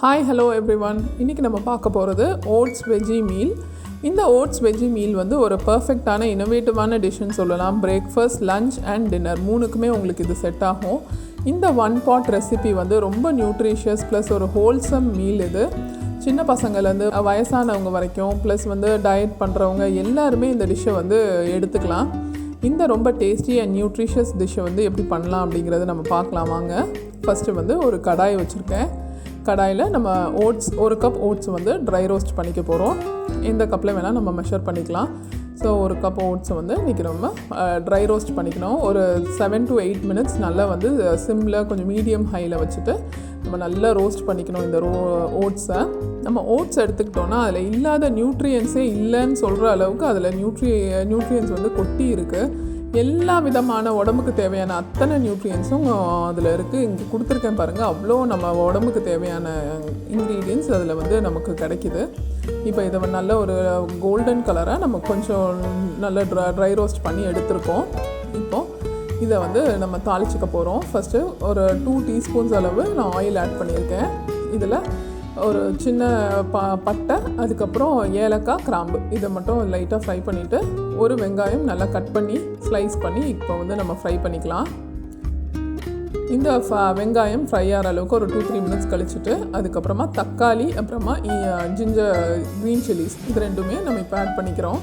Hi hello everyone. இன்றைக்கி நம்ம பார்க்க போகிறது ஓட்ஸ் வெஜ்ஜி மீல். இந்த ஓட்ஸ் வெஜ்ஜி மீல் வந்து ஒரு பர்ஃபெக்டான இனோவேட்டிவான டிஷ்ஷுன்னு சொல்லலாம். பிரேக்ஃபாஸ்ட், லஞ்ச் அண்ட் டின்னர் மூணுக்குமே உங்களுக்கு இது செட் ஆகும். இந்த ஒன் பாட் ரெசிபி வந்து ரொம்ப நியூட்ரிஷியஸ் ப்ளஸ் ஒரு ஹோல்சம் மீல். இது சின்ன பசங்கள்லேருந்து வயசானவங்க வரைக்கும் ப்ளஸ் வந்து டயட் பண்ணுறவங்க எல்லாருமே இந்த டிஷ்ஷை வந்து எடுத்துக்கலாம். இந்த ரொம்ப டேஸ்டி அண்ட் நியூட்ரிஷியஸ் டிஷ்ஷை வந்து எப்படி பண்ணலாம் அப்படிங்கிறத நம்ம பார்க்கலாம் வாங்க. ஃபஸ்ட்டு வந்து ஒரு கடாய் வச்சுருக்கேன். கடாயில் நம்ம ஒரு கப் ஓட்ஸ் வந்து ட்ரை ரோஸ்ட் பண்ணிக்க போகிறோம். எந்த கப்பில் வேணால் நம்ம மெஷர் பண்ணிக்கலாம். ஸோ ஒரு கப் ஓட்ஸை வந்து இன்றைக்கி நம்ம ட்ரை ரோஸ்ட் பண்ணிக்கணும். ஒரு 7 to 8 minutes நல்லா வந்து சிம்மில் கொஞ்சம் மீடியம் ஹையில் வச்சுட்டு நம்ம நல்லா ரோஸ்ட் பண்ணிக்கணும் இந்த ஓட்ஸை. நம்ம ஓட்ஸ் எடுத்துக்கிட்டோன்னா அதில் இல்லாத நியூட்ரியன்ஸே இல்லைன்னு சொல்கிற அளவுக்கு அதில் நியூட்ரியன்ஸ் வந்து கொட்டி இருக்குது. எல்லா விதமான உடம்புக்கு தேவையான அத்தனை நியூட்ரியன்ஸும் அதில் இருக்குது. இங்கே கொடுத்துருக்கேன் பாருங்கள், அவ்வளோ நம்ம உடம்புக்கு தேவையான இன்க்ரீடியன்ஸ் அதில் வந்து நமக்கு கிடைக்கிது. இப்போ இதை நல்ல ஒரு கோல்டன் கலராக நம்ம கொஞ்சம் நல்ல ட்ரை ரோஸ்ட் பண்ணி எடுத்துருக்கோம். இப்போது இதை வந்து நம்ம தாளிச்சிக்க போகிறோம். ஃபஸ்ட்டு ஒரு 2 teaspoons அளவு நான் ஆயில் ஆட் பண்ணியிருக்கேன். இதில் ஒரு சின்ன பட்டை, அதுக்கப்புறம் ஏலக்காய், கிராம்பு இதை மட்டும் லைட்டாக ஃப்ரை பண்ணிவிட்டு ஒரு வெங்காயம் நல்லா கட் பண்ணி ஸ்லைஸ் பண்ணி இப்போ வந்து நம்ம ஃப்ரை பண்ணிக்கலாம். இந்த வெங்காயம் ஃப்ரை ஆகிற அளவுக்கு ஒரு 2-3 minutes கழிச்சுட்டு அதுக்கப்புறமா தக்காளி, அப்புறமா க்ரீன் சில்லிஸ் இது ரெண்டுமே நம்ம இப்போ ஆட் பண்ணிக்கிறோம்.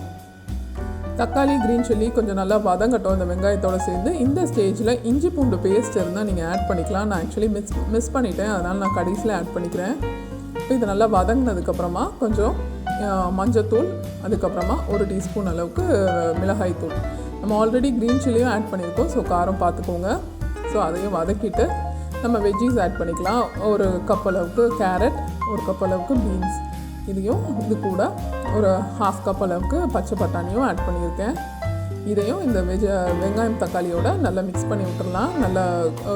தக்காளி, க்ரீன் சில்லி கொஞ்சம் நல்லா வதங்கட்டும் இந்த வெங்காயத்தோடு சேர்ந்து. இந்த ஸ்டேஜில் இஞ்சி பூண்டு பேஸ்ட் இருந்தால் நீங்கள் ஆட் பண்ணிக்கலாம். நான் ஆக்சுவலி மிஸ் பண்ணிட்டேன், அதனால் நான் கடைசியில் ஆட் பண்ணிக்கிறேன். இப்போ இது நல்லா வதங்கினதுக்கப்புறமா கொஞ்சம் மஞ்சத்தூள், அதுக்கப்புறமா 1 teaspoon அளவுக்கு மிளகாய்த்தூள். நம்ம ஆல்ரெடி க்ரீன் சில்லியும் ஆட் பண்ணியிருக்கோம், ஸோ காரம் பார்த்துக்கோங்க. ஸோ அதையும் வதக்கிட்டு நம்ம வெஜ்ஜீஸ் ஆட் பண்ணிக்கலாம். ஒரு கப் அளவுக்கு கேரட், ஒரு கப் அளவுக்கு பீன்ஸ், இதையும் இது கூட ஒரு 1/2 cup அளவுக்கு பச்சை பட்டாணியும் ஆட் பண்ணியிருக்கேன். இதையும் இந்த வெங்காயம் தக்காளியோட நல்லா மிக்ஸ் பண்ணி விட்டுடலாம். நல்லா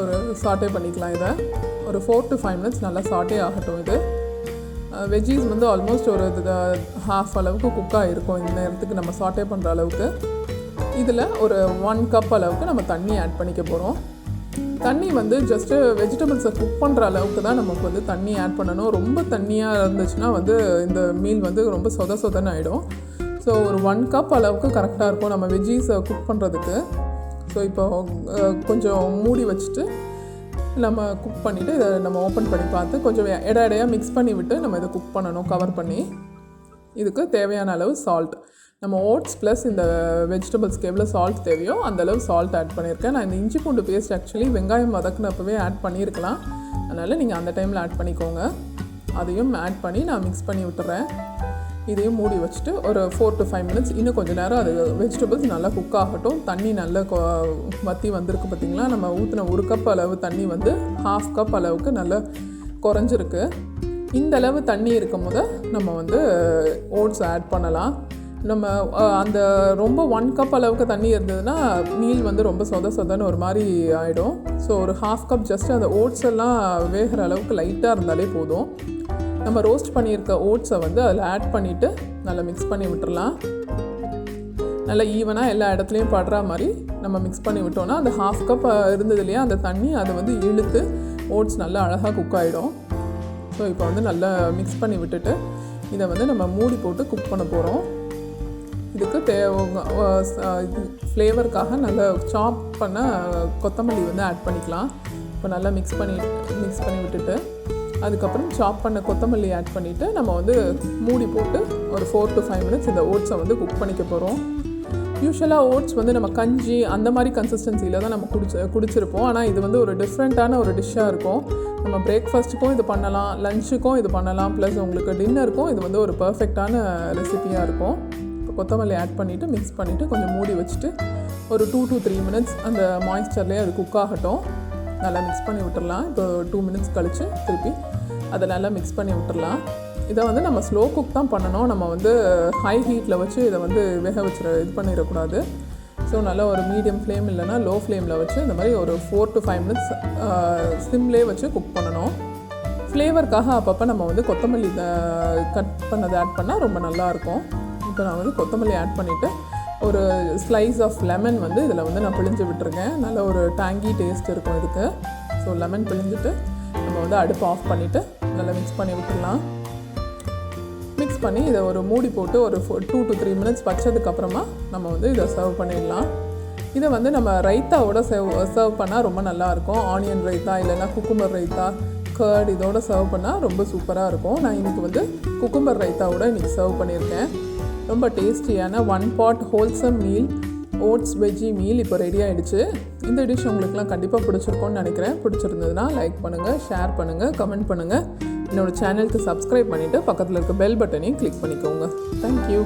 ஒரு சாட்டே பண்ணிக்கலாம். இதை ஒரு 4 to 5 minutes நல்லா சாட்டே ஆகட்டும். இது வெஜ்ஜீஸ் வந்து ஆல்மோஸ்ட் ஒரு 1/2 அளவுக்கு குக்காக இருக்கும் இந்த நேரத்துக்கு நம்ம சாட்டே பண்ணுற அளவுக்கு. இதில் ஒரு 1 cup அளவுக்கு நம்ம தண்ணி ஆட் பண்ணிக்க போகிறோம். தண்ணி வந்து ஜஸ்ட்டு வெஜிடபிள்ஸை குக் பண்ணுற அளவுக்கு தான் நமக்கு வந்து தண்ணி ஆட் பண்ணணும். ரொம்ப தண்ணியாக இருந்துச்சுன்னா வந்து இந்த மீல் வந்து ரொம்ப சொதன்னு ஆகிடும். ஸோ ஒரு 1 cup அளவுக்கு கரெக்டாக இருக்கும் நம்ம வெஜ்ஜீஸை குக் பண்ணுறதுக்கு. ஸோ இப்போ கொஞ்சம் மூடி வச்சுட்டு நம்ம குக் பண்ணிவிட்டு இதை நம்ம ஓப்பன் பண்ணி பார்த்து கொஞ்சம் இடையாக மிக்ஸ் பண்ணி விட்டு நம்ம இதை குக் பண்ணணும் கவர் பண்ணி. இதுக்கு தேவையான அளவு சால்ட், நம்ம ஓட்ஸ் ப்ளஸ் இந்த வெஜிடபிள்ஸ்க்கு எவ்வளோ சால்ட் தேவையோ அந்தளவு சால்ட் ஆட் பண்ணியிருக்கேன். நான் இந்த இஞ்சி பூண்டு பேஸ்ட் ஆக்சுவலி வெங்காயம் வதக்குனப்பவே ஆட் பண்ணியிருக்கலாம், அதனால் நீங்கள் அந்த டைமில் ஆட் பண்ணிக்கோங்க. அதையும் ஆட் பண்ணி நான் மிக்ஸ் பண்ணி விட்டுறேன். இதையும் மூடி வச்சுட்டு ஒரு 4 to 5 minutes இன்னும் கொஞ்சம் நேரம் அது வெஜிடபிள்ஸ் நல்லா குக் ஆகட்டும். தண்ணி நல்லா வற்றி வந்திருக்கு பார்த்திங்களா. நம்ம ஊற்றின 1 cup அளவு தண்ணி வந்து 1/2 cup அளவுக்கு நல்லா குறைஞ்சிருக்கு. இந்த அளவு தண்ணி இருக்கும் போது நம்ம வந்து ஓட்ஸ் ஆட் பண்ணலாம். நம்ம அந்த ரொம்ப 1 cup அளவுக்கு தண்ணி இருந்ததுன்னா மீல் வந்து ரொம்ப சொதன்னு ஒரு மாதிரி ஆகிடும். ஸோ ஒரு 1/2 cup ஜஸ்ட் அந்த ஓட்ஸ் எல்லாம் வேகிற அளவுக்கு லைட்டாக இருந்தாலே போதும். நம்ம ரோஸ்ட் பண்ணியிருக்க ஓட்ஸை வந்து அதில் ஆட் பண்ணிவிட்டு நல்லா மிக்ஸ் பண்ணி விட்டுறலாம். நல்லா ஈவனாக எல்லா இடத்துலையும் படுற மாதிரி நம்ம மிக்ஸ் பண்ணி விட்டோன்னா அந்த 1/2 cup இருந்தது இல்லையா அந்த தண்ணி அதை வந்து இழுத்து ஓட்ஸ் நல்லா அழகாக குக் ஆகிடும். ஸோ இப்போ வந்து நல்லா மிக்ஸ் பண்ணி விட்டுட்டு இதை வந்து நம்ம மூடி போட்டு குக் பண்ண போகிறோம். இதுக்கு ஃப்ளேவருக்காக நல்லா சாப் பண்ண கொத்தமல்லி வந்து ஆட் பண்ணிக்கலாம். இப்போ நல்லா மிக்ஸ் பண்ணி விட்டுட்டு அதுக்கப்புறம் சாப் பண்ண கொத்தமல்லி ஆட் பண்ணிவிட்டு நம்ம வந்து மூடி போட்டு ஒரு 4 to 5 minutes இந்த ஓட்ஸை வந்து குக் பண்ணிக்க போகிறோம். யூஸ்வலாக ஓட்ஸ் வந்து நம்ம கஞ்சி அந்த மாதிரி கன்சிஸ்டன்சியில் தான் நம்ம குடிச்சிருப்போம். ஆனால் இது வந்து ஒரு டிஃப்ரெண்ட்டான ஒரு டிஷ்ஷாக இருக்கும். நம்ம பிரேக்ஃபாஸ்ட்டுக்கும் இது பண்ணலாம், லஞ்சுக்கும் இது பண்ணலாம், ப்ளஸ் உங்களுக்கு டின்னருக்கும் இது வந்து ஒரு பர்ஃபெக்டான ரெசிபியாக இருக்கும். இப்போ கொத்தமல்லி ஆட் பண்ணிவிட்டு மிக்ஸ் பண்ணிவிட்டு கொஞ்சம் மூடி வச்சுட்டு ஒரு 2 to 3 minutes அந்த மாய்ஸ்சர்லேயே அது குக் ஆகட்டும். நல்லா மிக்ஸ் பண்ணி விட்டுடலாம். இப்போ 2 minutes கழித்து திருப்பி அதை நல்லா மிக்ஸ் பண்ணி விட்டுடலாம். இதை வந்து நம்ம ஸ்லோ குக் தான் பண்ணணும். நம்ம வந்து ஹை ஹீட்டில் வச்சு இதை வந்து வேக இது பண்ணிடக்கூடாது. ஸோ நல்லா ஒரு மீடியம் ஃப்ளேம் இல்லைனா லோ ஃப்ளேமில் வச்சு இந்த மாதிரி ஒரு 4 to 5 minutes சிம்லேயே வச்சு குக் பண்ணணும். ஃப்ளேவருக்காக அப்பப்போ நம்ம வந்து கொத்தமல்லி கட் பண்ணதை ஆட் பண்ணால் ரொம்ப நல்லாயிருக்கும். இப்போ நான் வந்து கொத்தமல்லி ஆட் பண்ணிவிட்டு ஒரு ஸ்லைஸ் ஆஃப் லெமன் வந்து இதில் வந்து நான் பிழிஞ்சு விட்டுருக்கேன். நல்ல ஒரு டேங்கி டேஸ்ட் இருக்கும் இதுக்கு. ஸோ லெமன் பிழிஞ்சிட்டு நம்ம வந்து அடுப்பு ஆஃப் பண்ணிவிட்டு நல்லா மிக்ஸ் பண்ணி விட்டுடலாம். மிக்ஸ் பண்ணி இதை ஒரு மூடி போட்டு ஒரு 2 to 3 minutes வச்சதுக்கப்புறமா நம்ம வந்து இதை சர்வ் பண்ணிடலாம். இதை வந்து நம்ம ரைத்தாவோட சர்வ் பண்ணால் ரொம்ப நல்லாயிருக்கும். ஆனியன் ரைத்தா இல்லைன்னா குக்கும்பர் ரைத்தா, கர்ட் இதோட சர்வ் பண்ணால் ரொம்ப சூப்பராக இருக்கும். நான் இன்றைக்கி வந்து குக்கும்பர் ரைத்தாவோட இன்றைக்கி சர்வ் பண்ணியிருக்கேன். ரொம்ப டேஸ்டியான 1 pot wholesome meal oats veggie meal இப்போ ரெடி ஆகிடுச்சு. இந்த டிஷ் உங்களுக்குலாம் கண்டிப்பாக பிடிச்சிருக்கோன்னு நினைக்கிறேன். பிடிச்சிருந்ததுன்னா லைக் பண்ணுங்கள், ஷேர் பண்ணுங்கள், கமெண்ட் பண்ணுங்கள். என்னோடய சேனலுக்கு சப்ஸ்கிரைப் பண்ணிவிட்டு பக்கத்தில் இருக்க பெல் பட்டனையும் கிளிக் பண்ணிக்கோங்க. தேங்க்யூ.